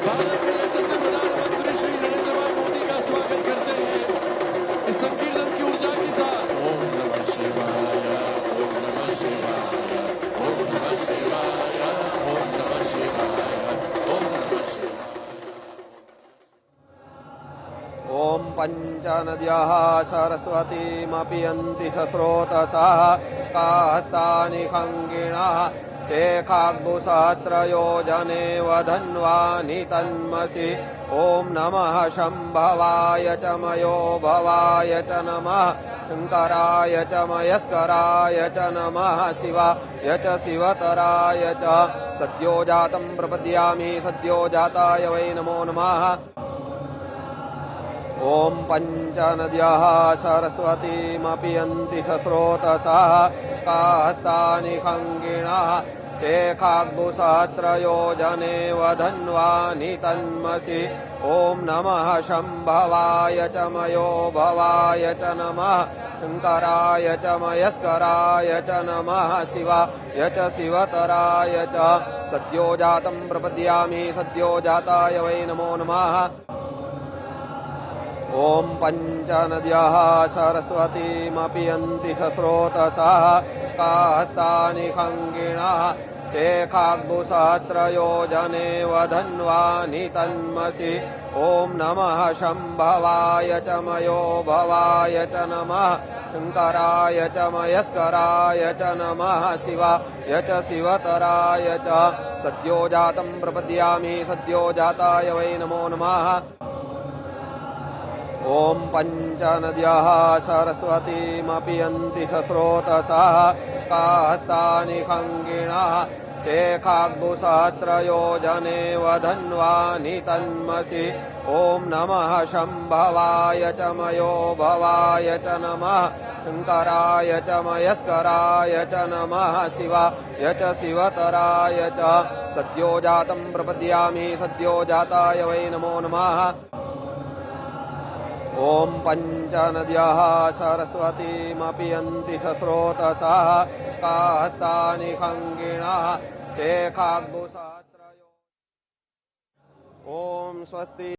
भारत के यशस्वी प्रधानमंत्री श्री नरेंद्र भाई मोदी का स्वागत करते हैं इस संकीर्तन की ऊर्जा के साथ। ओम नमः शिवाय, ओम नमः शिवाय, ओम नमः शिवाय, ओम नमः शिवाय, ओम नमः शिवाय। ओम पंचनद्यः सरस्वतीमपि यन्ति स्रोतसः कास्तानि खङ्गिणः ते खाग्गुसहस्रयोजने वधन्वानि तन्मसि। ओम नमः शम्भवाय च मयो भवाय च नमः शङ्कराय च मयस्कराय च नमः शिवाय च शिवतराय च सद्यो जातं प्रपद्यामि सद्यो जाताय वै नमो नमः। ओम पंचनद्यः सरस्वतीमपि यन्ति स्रोतसः कास्तानि खङ्गिणः ते खाग्गुसहस्रयोजने वधन्वानि तन्मसि। ओम नमः शम्भवाय च मयो भवाय च नमः शङ्कराय च मयस्कराय च नमः शिवाय च शिवतराय च सद्यो जातं प्रपद्यामि सद्यो जाताय वै नमो नमः। ओम पंचनद्यः सरस्वतीमपि यन्ति स्रोतसः कास्तानि खङ्गिणः ते खाग्गुसहस्रयोजने वधन्वानि तन्मसि। ओम नमः शम्भवाय च मयो भवाय च नमः शङ्कराय च मयस्कराय च नमः शिवाय च शिवतराय च सद्यो जातं प्रपद्यामि सद्यो जाताय वै नमो नमः। ओम पंचनद्यः सरस्वतीमपि यन्ति स्रोतसः कास्तानि खङ्गिणः ते खाग्गुसहस्रयोजने वधन्वानि तन्मसि। ओम नमः शम्भवाय च मयो भवाय च नमः शङ्कराय च मयस्कराय च नमः शिवाय च शिवतराय च सद्यो जातं प्रपद्यामि सद्यो जाताय वै नमो नमः। ओम पंचनद्यः सरस्वतीमपि यन्ति स्रोतसः कास्तानि खङ्गिणः ते खाग्गुसहस्रयोजने। ओम स्वस्ति।